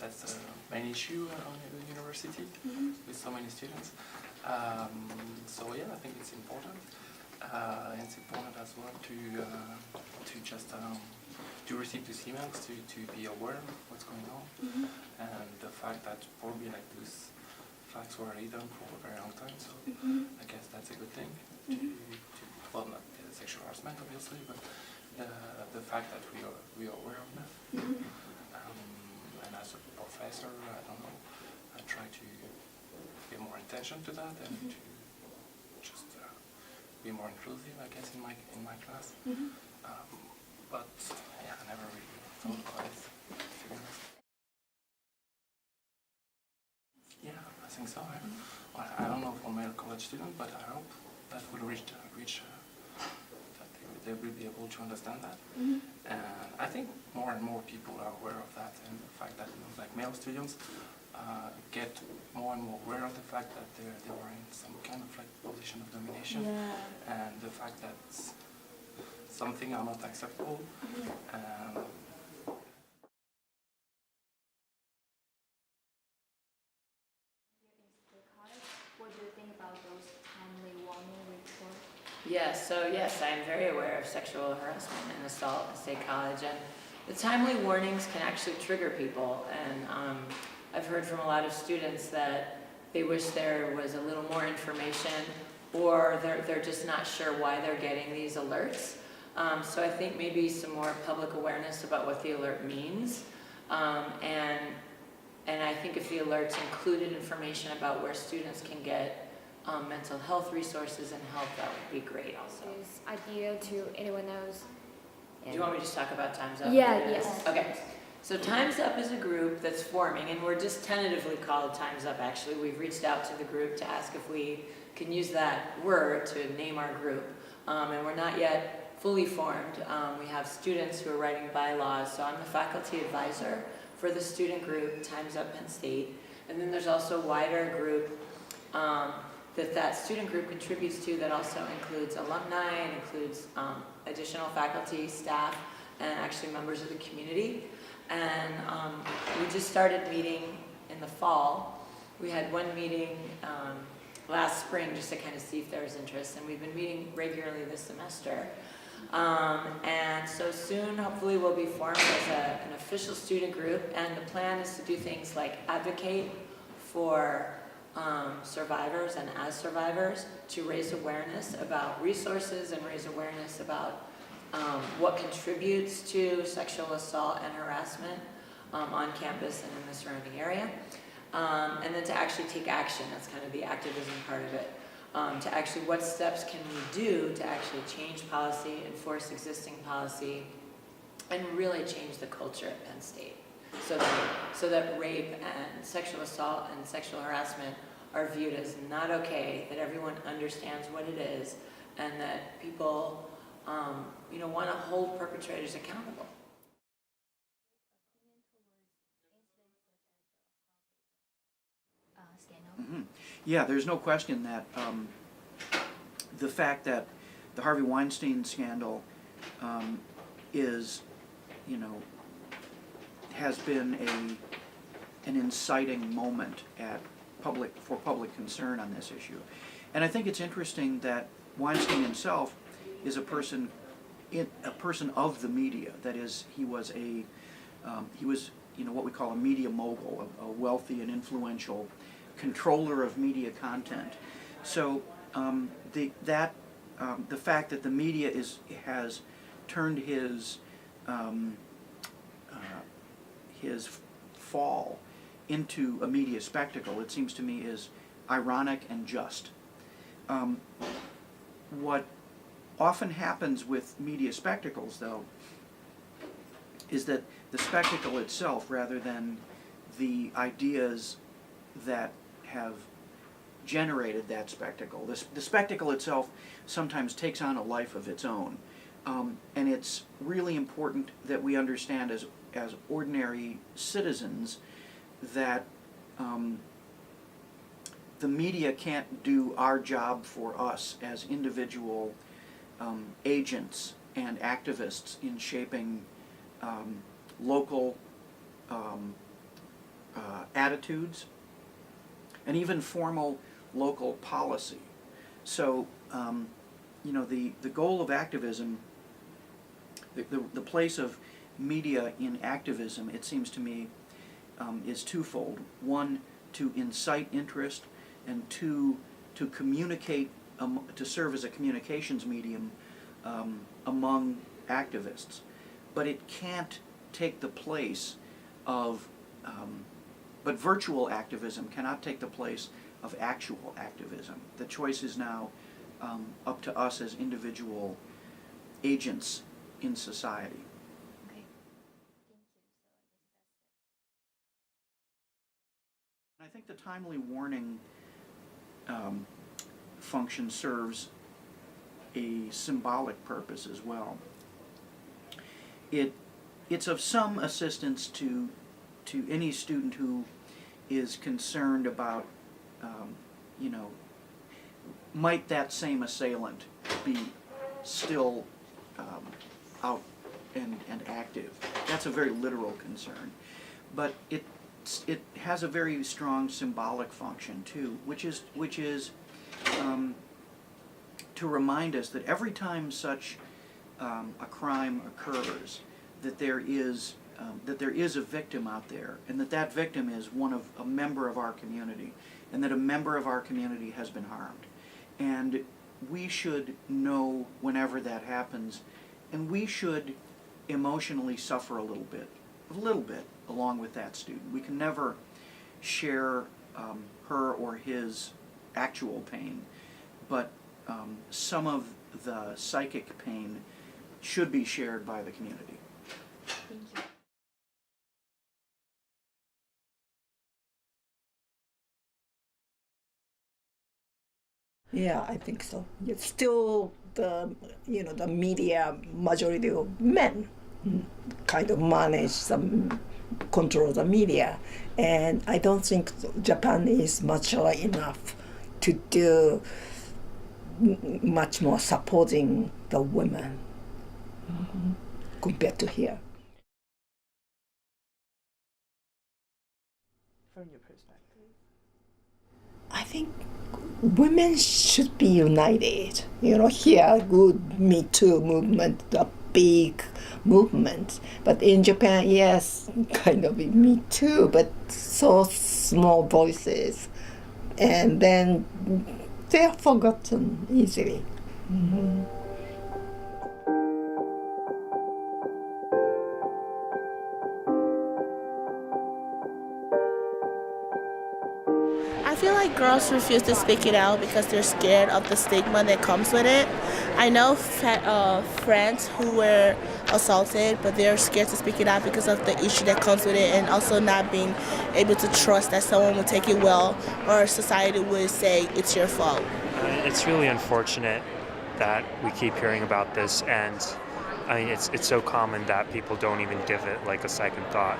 that's the main issue on the university with so many students. So yeah, I think it's important. It's important as well to just to receive these emails, to be aware of what's going on, and the fact that probably like these facts were hidden for a very long time. So I guess that's a good thing. Well, not sexual harassment, obviously, but the fact that we are aware of that. And as a professor, I don't know, I try to pay more attention to that and to just be more inclusive, I guess, in my class. But yeah, I never really thought about it, to be honest. Yeah, I think so. Well, I don't know for male college students, but I hope that will reach that they will be able to understand that. And I think more and more people are aware of that, and the fact that like male students get more and more aware of the fact that they are in some kind of like position of domination, and the fact that something are not acceptable. What do you think about those timely warning reports? Yes, so yes, I am very aware of sexual harassment and assault at State College, and the timely warnings can actually trigger people. And I've heard from a lot of students that they wish there was a little more information, or they're just not sure why they're getting these alerts. So I think maybe some more public awareness about what the alert means, and I think if the alerts included information about where students can get mental health resources and help, that would be great also. Is ideal to anyone else? Do you want me to just talk about Time's Up? Yes. Okay. So Time's Up is a group that's forming, and we're just tentatively called Time's Up, actually. We've reached out to the group to ask if we can use that word to name our group. And we're not yet fully formed. We have students who are writing bylaws, so I'm the faculty advisor for the student group, Time's Up Penn State. And then there's also a wider group that student group contributes to that also includes alumni and includes additional faculty, staff, and actually members of the community. And we just started meeting in the fall. We had one meeting last spring just to kind of see if there was interest, and we've been meeting regularly this semester. And so soon, hopefully, we'll be formed as an official student group, and the plan is to do things like advocate for survivors and as survivors, to raise awareness about resources and raise awareness about what contributes to sexual assault and harassment on campus and in the surrounding area, and then to actually take action. That's kind of the activism part of it. To actually, what steps can we do to actually change policy, enforce existing policy, and really change the culture at Penn State, so that rape and sexual assault and sexual harassment are viewed as not okay, that everyone understands what it is, and that people want to hold perpetrators accountable. Yeah, there's no question that the fact that the Harvey Weinstein scandal has been an inciting moment for public concern on this issue. And I think it's interesting that Weinstein himself is a person of the media. That is, he was what we call a media mogul, a wealthy and influential controller of media content. So the fact that the media has turned his fall into a media spectacle, it seems to me, is ironic and just. What often happens with media spectacles, though, is that the spectacle itself, rather than the ideas that have generated that spectacle, the spectacle itself sometimes takes on a life of its own. And it's really important that we understand as ordinary citizens that the media can't do our job for us as individual agents and activists in shaping local attitudes, and even formal local policy. So, the goal of activism, the place of media in activism, it seems to me, is twofold. One, to incite interest, and two, to communicate, to serve as a communications medium among activists. But it can't take the place of, but virtual activism cannot take the place of actual activism. The choice is now up to us as individual agents in society. Okay. I think the timely warning function serves a symbolic purpose as well. It's of some assistance to any student who is concerned about, might that same assailant be still out and active? That's a very literal concern. But it has a very strong symbolic function too, which is to remind us that every time such a crime occurs, that there is a victim out there, and that victim is a member of our community, and that a member of our community has been harmed. And we should know whenever that happens, and we should emotionally suffer a little bit along with that student. We can never share her or his actual pain, but some of the psychic pain should be shared by the community. Thank you. Yeah, I think so. It's still the media majority of men kind of control the media, and I don't think Japan is mature enough to do much more supporting the women compared to here. From your perspective? I think women should be united. Here, good Me Too movement, a big movement. But in Japan, yes, kind of Me Too, but so small voices. And then they are forgotten easily. Mm-hmm. I feel like girls refuse to speak it out because they're scared of the stigma that comes with it. I know friends who were assaulted, but they're scared to speak it out because of the issue that comes with it, and also not being able to trust that someone will take it well, or society would say it's your fault. It's really unfortunate that we keep hearing about this, and I mean it's so common that people don't even give it like a second thought.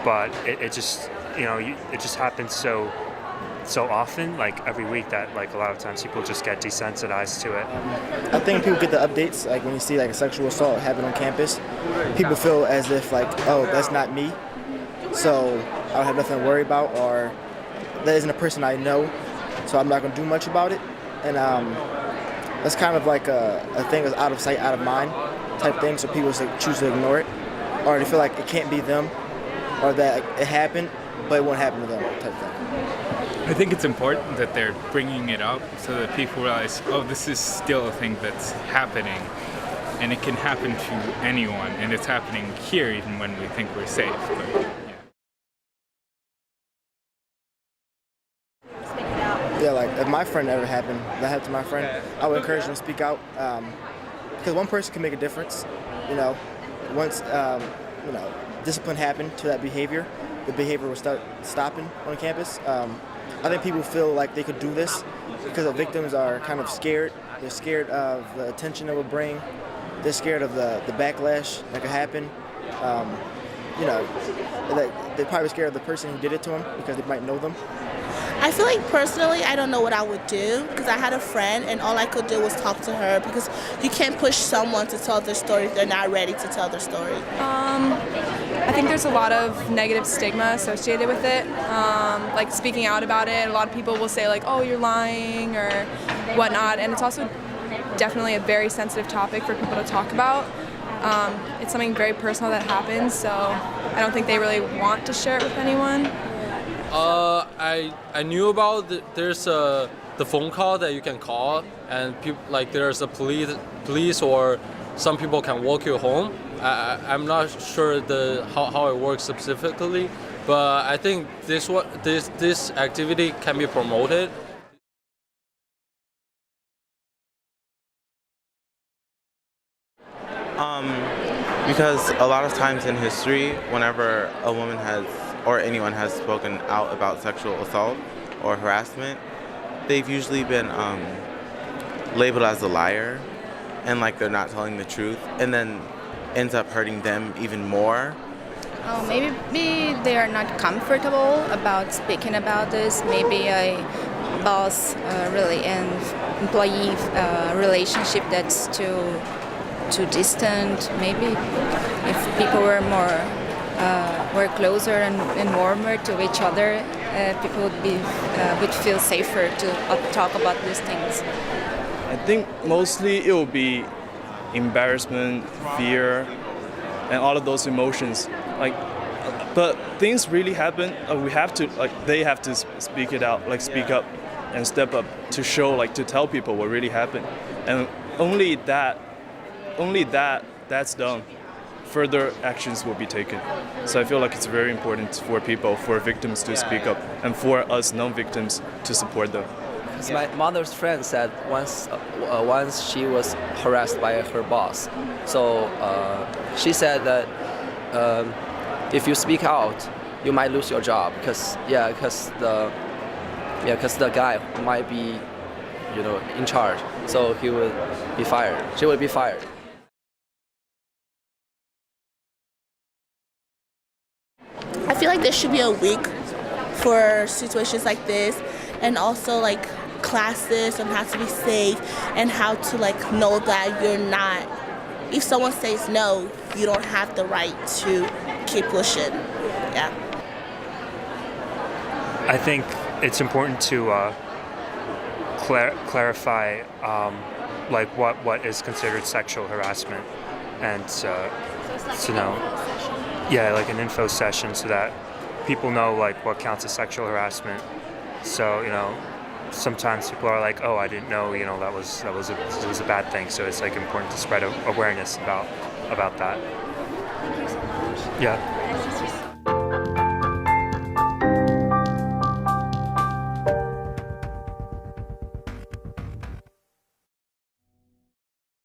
But it just it just happens so often, like every week, that like a lot of times people just get desensitized to it. I think people get the updates, like when you see like a sexual assault happen on campus, people feel as if like, oh, that's not me, so I don't have nothing to worry about, or that isn't a person I know, so I'm not going to do much about it. And that's kind of like a thing that's out of sight, out of mind type thing, so people choose to ignore it, or they feel like it can't be them, or that it happened, but it won't happen to them type thing. I think it's important that they're bringing it up so that people realize, oh, this is still a thing that's happening, and it can happen to anyone, and it's happening here even when we think we're safe. But, yeah, like if my friend ever that happened to my friend, I would encourage them to speak out, because one person can make a difference. Once discipline happened to that behavior, the behavior will start stopping on campus. I think people feel like they could do this because the victims are kind of scared. They're scared of the attention it will bring. They're scared of the backlash that could happen. They're probably scared of the person who did it to them because they might know them. I feel like personally, I don't know what I would do because I had a friend and all I could do was talk to her because you can't push someone to tell their story if they're not ready to tell their story. I think there's a lot of negative stigma associated with it, like speaking out about it. A lot of people will say like, oh, you're lying or whatnot, and it's also definitely a very sensitive topic for people to talk about. It's something very personal that happens, so I don't think they really want to share it with anyone. I knew about there's the phone call that you can call, and there's a police or some people can walk you home. I'm not sure how it works specifically, but I think this activity can be promoted. Because a lot of times in history, whenever a woman has or anyone has spoken out about sexual assault or harassment, they've usually been labeled as a liar and like they're not telling the truth, and then ends up hurting them even more. Maybe they are not comfortable about speaking about this. Maybe a boss really an employee relationship that's too distant. Maybe if people were were closer and warmer to each other, people would feel safer to talk about these things. I think mostly it will be embarrassment, fear, and all of those emotions. But things really happen. They have to speak it out, speak up and step up to show, to tell people what really happened. And only that's done, further actions will be taken. So I feel like it's very important for victims to speak up, and for us non-victims to support them. My mother's friend said once she was harassed by her boss. So she said that if you speak out, you might lose your job because the guy might be, in charge. So he will be fired. She will be fired. I feel like there should be a week for situations like this, and also classes on how to be safe and how to know that you're not, if someone says no, you don't have the right to keep pushing. Yeah. I think it's important to clarify what is considered sexual harassment, and to know, an info session so that people know what counts as sexual harassment. So sometimes people are like, oh, I didn't know, that was a bad thing. So it's important to spread awareness about that. Thank you so much. Yeah.